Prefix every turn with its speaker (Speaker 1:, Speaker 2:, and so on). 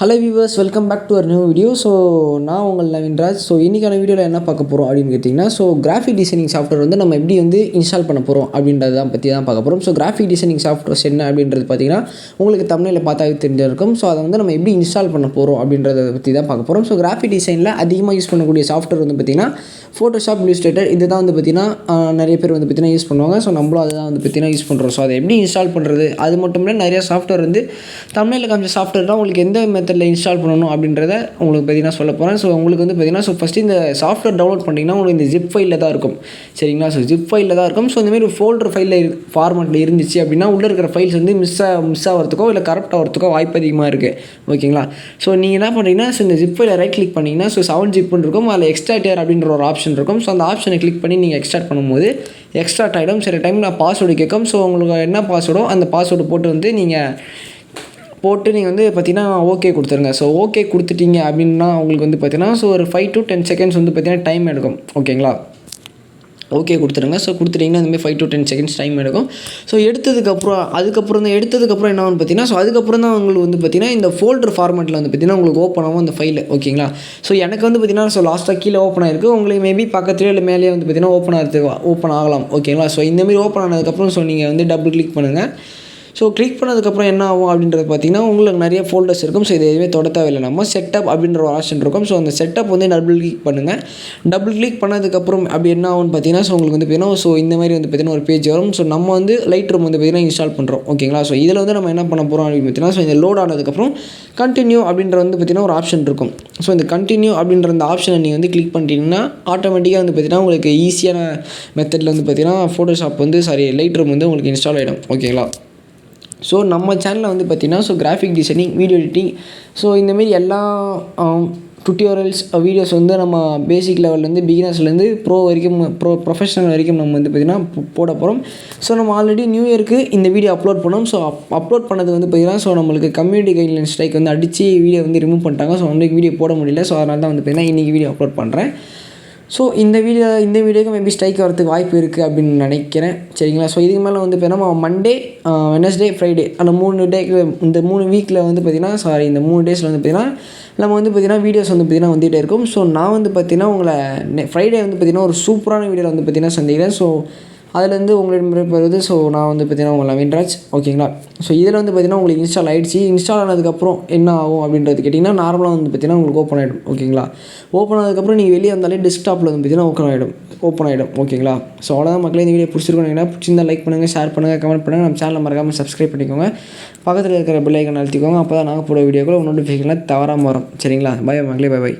Speaker 1: Hello viewers, welcome back to our new video. So நான் உங்கள் Naveenraj. So இன்றைக்கான வீடியோவில் என்ன பார்க்க போகிறோம் அப்படின்னு கேட்டிங்கன்னா, ஸோ கிராஃபிக் டிசைனிங் சாஃப்ட்வேர் வந்து நம்ம எப்படி வந்து இன்ஸ்டால் பண்ண போகிறோம் அப்படின்றத பற்றி தான் பார்க்க போகிறோம். ஸோ கிராஃபிக் டிசைனிங் சாஃப்ட்வேர்ஸ் என்ன அப்படின்றது பார்த்திங்கன்னா உங்களுக்கு தமிழில் பார்த்தாவே தெரிஞ்சிருக்கும். ஸோ அதை வந்து நம்ம எப்படி இன்ஸ்டால் பண்ண போகிறோம் அப்படின்றத பற்றி தான் பார்க்க போகிறோம். ஸோ கிராஃபிக் டிசைனில் அதிகமாக யூஸ் பண்ணக்கூடிய சாஃப்ட்வேர் வந்து பார்த்திங்கன்னா ஃபோட்டோஷாப், இல்லுஸ்ட்ரேட்டர், இது தான் வந்து பார்த்திங்கன்னா நிறைய பேர் வந்து பார்த்திங்கன்னா யூஸ் பண்ணுவாங்க. ஸோ நம்மளும் அதை தான் வந்து பார்த்திங்கன்னா யூஸ் பண்ணுறோம். ஸோ அதை எப்படி இன்ஸ்டால் பண்ணுறது, அது மட்டும் இல்லை நிறைய சாஃப்ட்வேர் வந்து தமிழில் காமிச்ச சாஃப்ட்வேர் தான் உங்களுக்கு எந்த மெத்தடில் இன்ஸ்டால் பண்ணணும் அப்படின்றத உங்களுக்கு பார்த்தீங்கன்னா சொல்ல போகிறேன். ஸோ உங்களுக்கு வந்து பார்த்தீங்கன்னா ஃபஸ்ட்டு இந்த சாஃப்ட்வேர் டவுன்லோட் பண்ணிங்கன்னா உங்களுக்கு இந்த ஜிப் ஃபைலில் தான் இருக்கும். சரிங்களா? ஸோ ஜிப் ஃபைலில் தான் இருக்கும். ஸோ இந்தமாதிரி ஒரு ஃபோல்டர் ஃபைலில் ஃபார்மெட்டில் இருந்துச்சு அப்படின்னா உள்ளே இருக்கிற ஃபைல்ஸ் வந்து மிஸ் ஆகிறதுக்கோ இல்லை கரெக்ட் ஆகிறதுக்கோ வாய்ப்பு அதிகமாக இருக்குது. ஓகேங்களா? ஸோ நீங்கள் என்ன பண்ணுறீங்கன்னா, ஸோ இந்த ஜிப் ஃபைலில் ரைட் கிளிக் பண்ணிங்கன்னா ஸோ 7 ஜிப்னு இருக்கும். அதில் எக்ஸ்ட்ராக்ட் அப்படின்ற ஒரு ஆப்ஷன் இருக்கும். ஸோ அந்த ஆப்ஷனை கிளிக் பண்ணி நீங்கள் எக்ஸ்ட்ராக்ட் பண்ணும்போது எக்ஸ்ட்ராக்ட் ஆகிடும். சில டைம் நான் பாஸ்வேர்டு கேட்கும். ஸோ உங்களுக்கு என்ன பாஸ்வேர்டோ அந்த பாஸ்வேர்டு போட்டு வந்து நீங்கள் வந்து பார்த்திங்கன்னா ஓகே கொடுத்துருங்க. ஸோ ஓகே கொடுத்துட்டீங்க அப்படின்னா உங்களுக்கு வந்து பார்த்திங்கன்னா ஸோ ஒரு 5 to 10 செகண்ட்ஸ் வந்து பார்த்திங்கன்னா டைம் எடுக்கும். ஓகேங்களா? ஓகே கொடுத்துருங்க. ஸோ கொடுத்துட்டிங்கன்னா இந்தமாதிரி 5 to 10 செகண்ட்ஸ் டைம் எடுக்கும். ஸோ அதுக்கப்புறம் என்ன ஆகும்னு பார்த்தீங்கன்னா, ஸோ அதுக்கப்புறம் தான் உங்களுக்கு வந்து பார்த்திங்கன்னா இந்த ஃபோல்டர் ஃபார்மெட்டில் வந்து பார்த்திங்கன்னா உங்களுக்கு ஓப்பன் ஆகும் அந்த ஃபைல். ஓகேங்களா? ஸோ எனக்கு வந்து பார்த்திங்கன்னா ஸோ லாஸ்ட்டாக கீழே ஓப்பன் ஆகிருக்கு. உங்களுக்கு மேபி பக்கத்துலேயே இல்லை மேலேயே வந்து பார்த்திங்கன்னா ஓப்பன் ஆகலாம். ஓகேங்களா? ஸோ இந்தமாரி ஓப்பன் ஆனதுக்கப்புறம் ஸோ நீங்கள் வந்து டபுள் கிளிக் பண்ணுங்கள். ஸோ கிளிக் பண்ணதுக்கப்புறம் என்ன ஆகும் அப்படின்றது பார்த்திங்கன்னா உங்களுக்கு நிறைய ஃபோல்டர்ஸ் இருக்கும். ஸோ இது எதுவுமே தொட தேவையில்லை. நம்ம செட்டப் அப்படின்ற ஒரு ஆப்ஷன் இருக்கும். ஸோ அந்த செட்டப் வந்து டபுள் கிளிக் பண்ணுங்கள். டபுள் கிளிக் பண்ணதுக்கப்புறம் அப்படி என்ன ஆகும்னு பார்த்தீங்கன்னா, ஸோ உங்களுக்கு வந்து பார்த்திங்கன்னா ஸோ இந்த மாதிரி வந்து பார்த்திங்கன்னா ஒரு பேஜ் வரும். ஸோ நம்ம வந்து லைட் ரூம் வந்து பார்த்திங்கன்னா இன்ஸ்டால் பண்ணுறோம். ஓகேங்களா? ஸோ இதில் வந்து நம்ம என்ன பண்ண போகிறோம் அப்படின்னு பார்த்தீங்கன்னா, ஸோ இந்த லோட் ஆனதுக்கப்புறம் கண்டினியூ அப்படின்ற வந்து பார்த்திங்கன்னா ஒரு ஆப்ஷன் இருக்கும். ஸோ இந்த கண்டினியூ அப்படின்ற அந்த ஆப்ஷனை நீங்கள் வந்து கிளிக் பண்ணிட்டீங்கன்னா ஆட்டோமேட்டிக்காக வந்து பார்த்திங்கன்னா உங்களுக்கு ஈஸியான மெத்தடில் வந்து பார்த்திங்கன்னா ஃபோட்டோஷாப் வந்து லைட் ரூம் வந்து உங்களுக்கு இன்ஸ்டால் ஆகிடும். ஓகேங்களா? ஸோ நம்ம சேனலில் வந்து பார்த்திங்கன்னா so graphic designing, video editing, so இந்தமாரி எல்லா டுட்டோரியல்ஸ் வீடியோஸ் வந்து நம்ம பேசிக் லெவல்லேருந்து பிகினர்ஸ்லேருந்து ப்ரொஃபஷனல் வரைக்கும் நம்ம வந்து பார்த்திங்கன்னா போட போகிறோம். ஸோ நம்ம ஆல்ரெடி நியூ இயருக்கு இந்த வீடியோ அப்லோட் பண்ணோம். ஸோ அப்லோட் பண்ணது வந்து பார்த்திங்கன்னா ஸோ நம்மளுக்கு கம்யூனிட்டி கைட்லைன் ஸ்ட்ரைக் வந்து அடித்து வீடியோ வந்து ரிமூவ் பண்ணிட்டாங்க. ஸோ அன்றைக்கி வீடியோ போட முடியல. ஸோ அதனால தான் வந்து பார்த்திங்கன்னா இன்றைக்கி வீடியோ அப்லோட் பண்ணுறேன். ஸோ இந்த வீடியோக்கு மேபி ஸ்ட்ரைக் வரதுக்கு வாய்ப்பு இருக்குது அப்படின்னு நினைக்கிறேன். சரிங்களா? ஸோ இதுக்கு மேலே வந்து பார்த்தீங்கன்னா மண்டே, வெனஸ்டே, ஃப்ரைடே அந்த 3 டேக்கு இந்த 3 வீக்கில் வந்து பார்த்திங்கன்னா இந்த 3 டேஸில் வந்து பார்த்திங்கன்னா நம்ம வந்து பார்த்திங்கன்னா வீடியோஸ் வந்து பார்த்திங்கன்னா வந்துகிட்டே இருக்கும். ஸோ நான் வந்து பார்த்திங்கன்னா உங்களை ஃப்ரைடே வந்து பார்த்திங்கன்னா ஒரு சூப்பரான வீடியோவில் வந்து பார்த்திங்கன்னா சந்திக்கிறேன். ஸோ அதுலேருந்து உங்களிடம் வருது. ஸோ நான் வந்து பார்த்திங்கன்னா உங்கள் நவீன்ராஜ். ஓகேங்களா? ஸோ இதில் வந்து பார்த்திங்கன்னா உங்களுக்கு இன்ஸ்டால் ஆகிடுச்சு. இன்ஸ்டால் ஆனதுக்கப்புறம் என்ன ஆகும் அப்படின்றது கேட்டிங்கன்னா நார்மலாக வந்து பார்த்திங்கன்னா உங்களுக்கு ஓப்பன் ஆகிடும். ஓகேங்களா? ஓப்பன் ஆனதுக்கப்புறம் நீங்கள் வெளியே வந்தாலே டெஸ்க்டாப்பில் வந்து பார்த்திங்கன்னா ஓப்பன் ஆகிடும். ஓகேங்களா? ஸோ அவ்வளோதான் மக்களே. இந்த வீடியோ பிடிச்சிருக்கோம். பிடிச்சிருந்தா லைக் பண்ணுங்கள், ஷேர் பண்ணுங்கள், கமெண்ட் பண்ணுங்கள். நம்ம சேனலை மறக்காமல் சப்ஸ்கிரைப் பண்ணிக்கோங்க. பக்கத்தில் இருக்கிற பெல் ஐக்கான் அழுத்திக்கோங்க. அப்போ தான் நாங்கள் போட வீடியோக்களை நோட்டிஃபிகேஷனில் தவறாமல் வரும். சரிங்களா? பை மக்களே, பை.